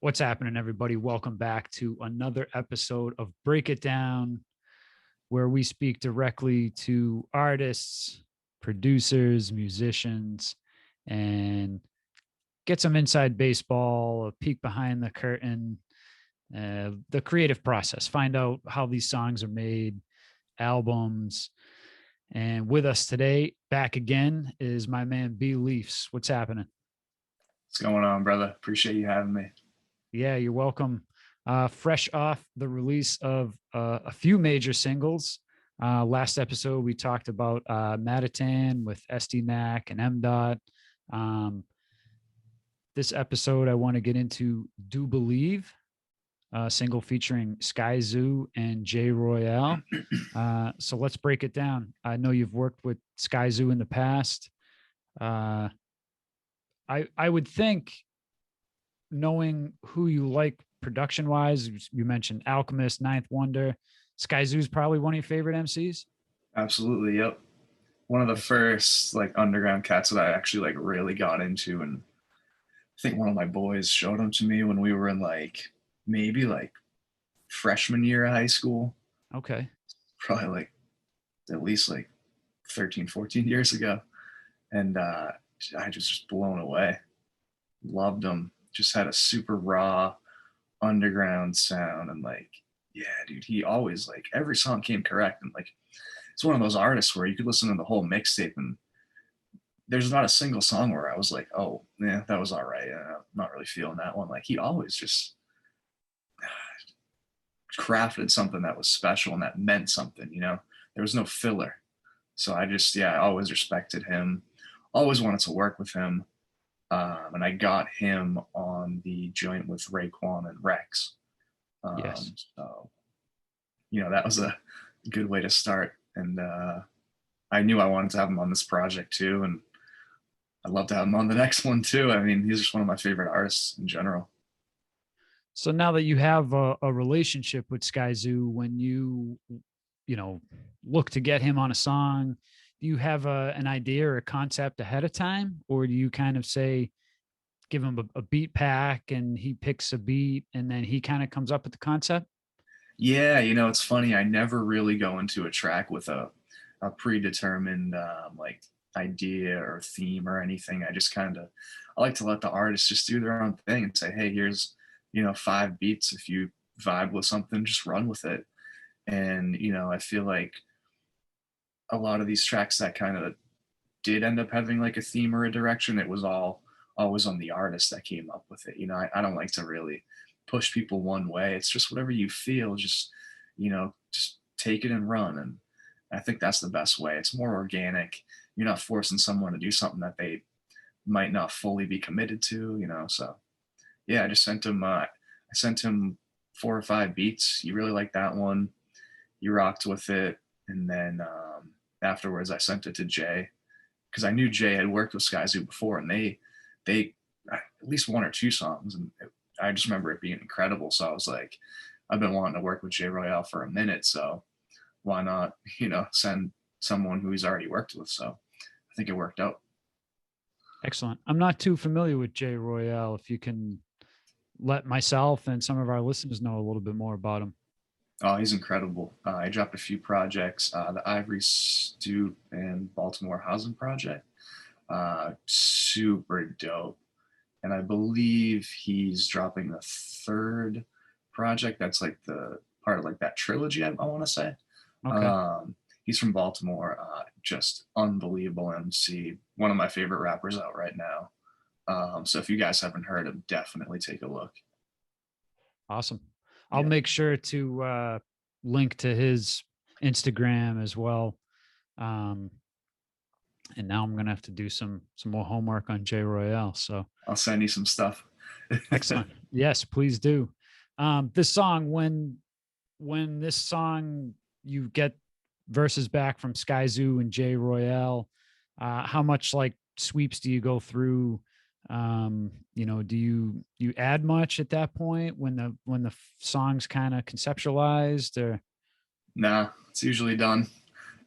What's happening, everybody? Welcome back to another episode of Break It Down, where we speak directly to artists, producers, musicians, and get some inside baseball, a peek behind the curtain, the creative process, find out how these songs are made, albums. And with us today, back again, is my man B Leafs. What's happening? What's going on, brother? Appreciate you having me. Yeah, you're welcome. Fresh off the release of a few major singles. Last episode, we talked about Matatan with SD and M. Dot. This episode, I want to get into Do Believe, single featuring Skyzoo and Jay Royale. So let's break it down. I know you've worked with Skyzoo in the past. I would think, knowing who you like production wise, you mentioned Alchemist, Ninth Wonder. Skyzoo's probably one of your favorite MCs. Absolutely, yep. One of the first like underground cats that I actually like really got into, and I think one of my boys showed him to me when we were in maybe freshman year of high school. Okay. Probably at least 13, 14 years ago. And I just blown away. Loved him. Just had a super raw underground sound, and yeah, dude, he always every song came correct, and it's one of those artists where you could listen to the whole mixtape and there's not a single song where I was like, oh yeah, that was all right, I'm not really feeling that one. He always just crafted something that was special and that meant something, there was no filler. So I always respected him, always wanted to work with him. And I got him on the joint with Raekwon and Rex. Yes. So, that was a good way to start. And I knew I wanted to have him on this project too. And I'd love to have him on the next one too. I mean, he's just one of my favorite artists in general. So now that you have a relationship with Skyzoo, when you look to get him on a song, do you have an idea or a concept ahead of time, or do you kind of say, give him a beat pack and he picks a beat and then he kind of comes up with the concept? Yeah, it's funny. I never really go into a track with a predetermined idea or theme or anything. I like to let the artist just do their own thing and say, hey, here's 5 beats. If you vibe with something, just run with it. And I feel like a lot of these tracks that kind of did end up having a theme or a direction, it was always on the artist that came up with it. I don't like to really push people one way. It's just whatever you feel, just take it and run. And I think that's the best way. It's more organic. You're not forcing someone to do something that they might not fully be committed to, so yeah, I sent him 4 or 5 beats. He really liked that one. He rocked with it. And then afterwards I sent it to Jay, because I knew Jay had worked with Skyzoo before, and they at least 1 or 2 songs, and I just remember it being incredible. So I was like, I've been wanting to work with Jay Royale for a minute, so why not send someone who he's already worked with. So I think it worked out. Excellent. I'm not too familiar with Jay Royale. If you can let myself and some of our listeners know a little bit more about him. Oh, he's incredible. I dropped a few projects, the Ivory Stoop and Baltimore Housing Project. Super dope. And I believe he's dropping a 3rd project that's the part of that trilogy, I want to say. Okay. He's from Baltimore. Just unbelievable MC. One of my favorite rappers out right now. So if you guys haven't heard him, definitely take a look. Awesome. I'll make sure to link to his Instagram as well. And now I'm gonna have to do some more homework on Jay Royale. So I'll send you some stuff. excellent. Yes, please do. This song, when this song you get verses back from Skyzoo and Jay Royale, how much sweeps do you go through? Do you add much at that point when the song's kind of conceptualized, or? Nah, it's usually done.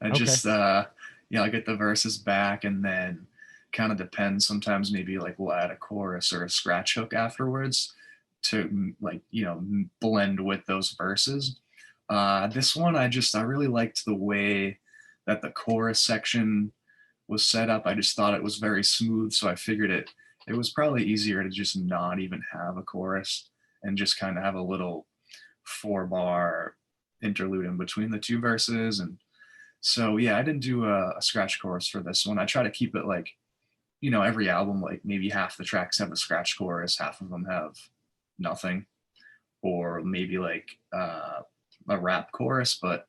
I just I get the verses back, and then kind of depends. Sometimes maybe we'll add a chorus or a scratch hook afterwards. to like, blend with those verses. This one, I really liked the way that the chorus section was set up. I just thought it was very smooth. So I figured it was probably easier to just not even have a chorus and just kind of have a little 4-bar interlude in between the two verses. And so, yeah, I didn't do a scratch chorus for this one. I try to keep it like, every album, like maybe half the tracks have a scratch chorus, half of them have nothing, or maybe like a rap chorus. But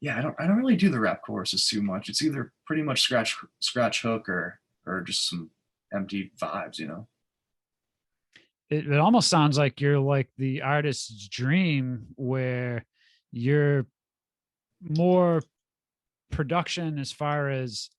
yeah, I don't really do the rap choruses too much. It's either pretty much scratch hook or just some empty vibes, It almost sounds like you're like the artist's dream, where you're more production as far as,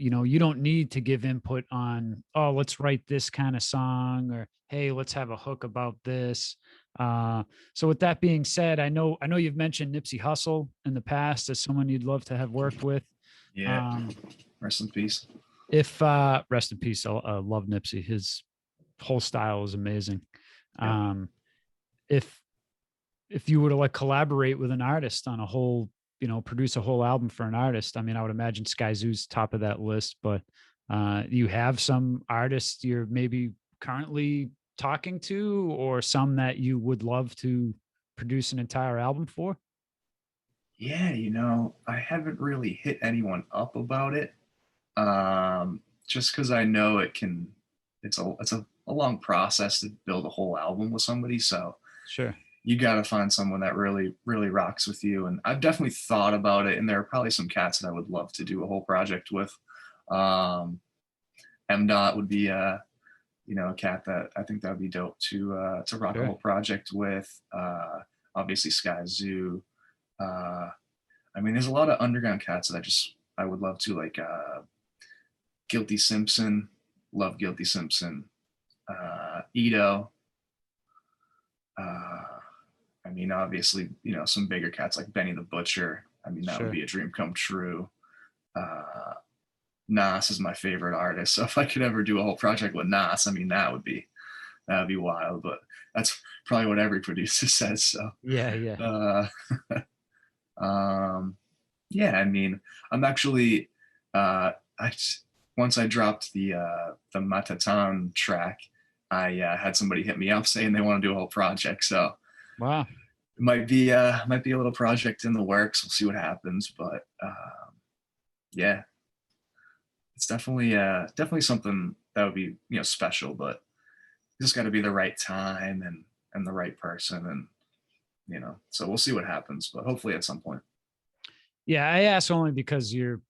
you don't need to give input on, oh, let's write this kind of song, or hey, let's have a hook about this. So with that being said, I know you've mentioned Nipsey Hussle in the past as someone you'd love to have worked with. Yeah. Rest in peace. If rest in peace. I love Nipsey. His whole style is amazing. Yeah. If you were to like collaborate with an artist on a whole, produce a whole album for an artist, I mean, I would imagine Skyzoo's top of that list, but you have some artists you're maybe currently talking to, or some that you would love to produce an entire album for? Yeah, I haven't really hit anyone up about it. Just because I know it's a long process to build a whole album with somebody. So Sure. You got to find someone that really, really rocks with you. And I've definitely thought about it. And there are probably some cats that I would love to do a whole project with. M. Dot would be a cat that I think that would be dope to rock Sure. a whole project with. Obviously Skyzoo. I mean, there's a lot of underground cats that I would love to, like Guilty Simpson, love Guilty Simpson, Ito. I mean, obviously, some bigger cats like Benny the Butcher. I mean, that Sure. would be a dream come true. Nas is my favorite artist, so if I could ever do a whole project with Nas, I mean, that would be wild. But that's probably what every producer says. So Yeah. yeah, I mean, I'm actually once I dropped the Matatan track, I had somebody hit me up saying they want to do a whole project. So Wow. it might be a little project in the works. We'll see what happens, but yeah, it's definitely something that would be special. But you just got to be the right time and the right person, and so we'll see what happens. But hopefully at some point. Yeah, I ask only because your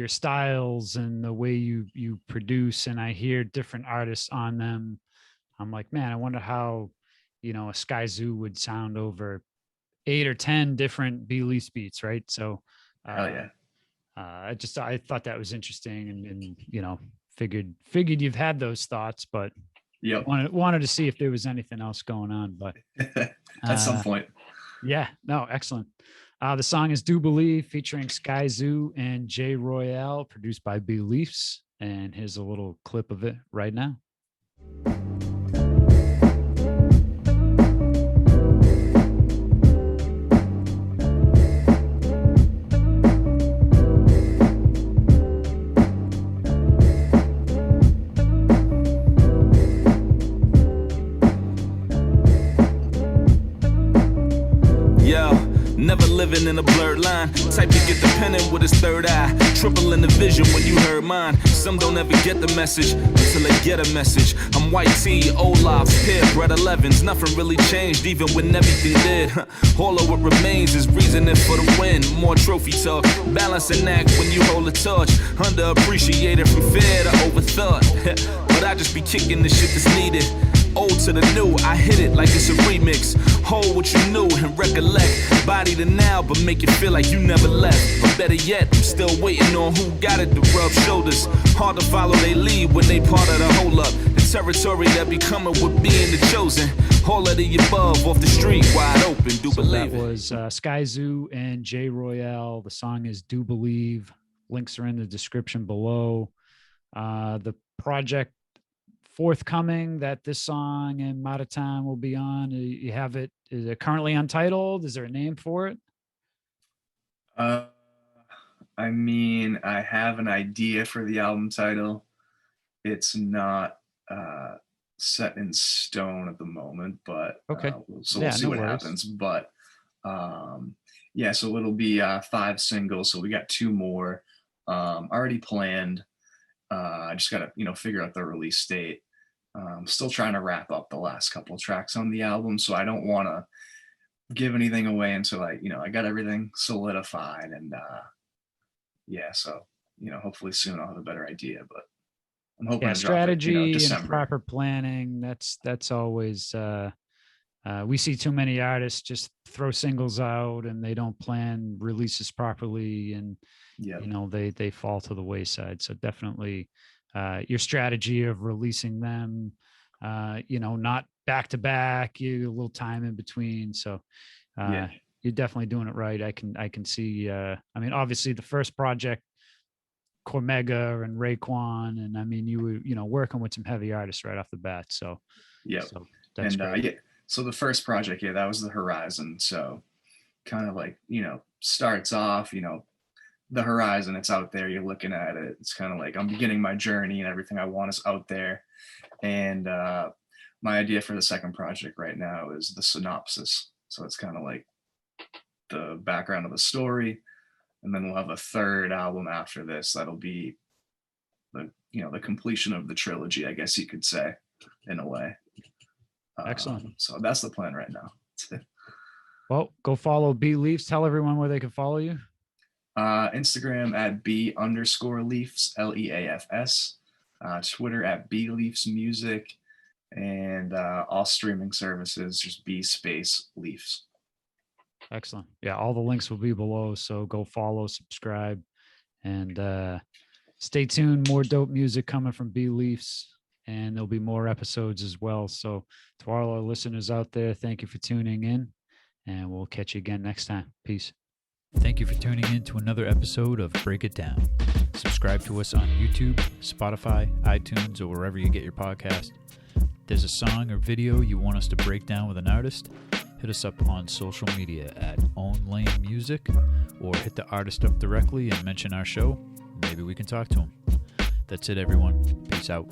styles and the way you produce, and I hear different artists on them. I'm like, man, I wonder how, a Skyzoo would sound over 8 or 10 different B-Leafs beats, right? So Hell yeah. I thought that was interesting, and figured you've had those thoughts, but Yep. wanted to see if there was anything else going on. But at some point. Yeah, no, excellent. The song is Do Believe, featuring Skyzoo and Jay Royale, produced by B-Leafs. And here's a little clip of it right now. Never living in a blurred line. Type to get the penning with his third eye. Triple in the vision when you heard mine. Some don't ever get the message until they get a message. I'm White T, Olaf's, Pip, Red 11s. Nothing really changed even when everything did. All of what remains is reasoning for the win. More trophy talk, balance and act when you hold a torch. Underappreciated from fear to overthought. But I just be kicking the shit that's needed. Old to the new, I hit it like it's a remix. Hold what you knew and recollect. Body to now, but make it feel like you never left. Or better yet, I'm still waiting on who got it to rub shoulders. Hard to follow they lead when they part of the whole up. The territory that be coming with being the chosen. All of the above, off the street, wide open, do so believe that was Skyzoo and Jay Royale. The song is Do Believe. Links are in the description below. The project forthcoming that this song and Maratan will be on? You have it, is it currently untitled? Is there a name for it? I mean, I have an idea for the album title. It's not set in stone at the moment, but Okay. we'll see what happens. But yeah, so it'll be 5 singles. So we got 2 more already planned. I just got to, figure out the release date. Still trying to wrap up the last couple of tracks on the album, so I don't want to give anything away until I got everything solidified. And yeah, so hopefully soon I'll have a better idea. But I'm hoping to strategy drop it, and December. proper planning. That's always. We see too many artists just throw singles out and they don't plan releases properly, and they fall to the wayside. So definitely your strategy of releasing them, not back to back, you a little time in between. So you're definitely doing it right. I can see. I mean, obviously the first project, Cormega and Raekwon, and I mean you were working with some heavy artists right off the bat. So so that's great. So the first project, that was the Horizon. So kind of like, starts off, the horizon, it's out there, you're looking at it. It's kind of like I'm beginning my journey and everything I want is out there. And my idea for the second project right now is the synopsis. So it's kind of like the background of the story. And then we'll have a third album after this. That'll be the completion of the trilogy, I guess you could say, in a way. Excellent. So that's the plan right now. Well, go follow B Leafs. Tell everyone where they can follow you. Instagram at B_Leafs, LEAFS. Twitter at B Leafs Music, and all streaming services just B space Leafs. Excellent. Yeah, all the links will be below. So go follow, subscribe, and stay tuned. More dope music coming from B Leafs. And there'll be more episodes as well. So to all our listeners out there, thank you for tuning in, and we'll catch you again next time. Peace. Thank you for tuning in to another episode of Break It Down. Subscribe to us on YouTube, Spotify, iTunes, or wherever you get your podcast. If there's a song or video you want us to break down with an artist, hit us up on social media at Own Lane Music, or hit the artist up directly and mention our show. Maybe we can talk to him. That's it, everyone. Peace out.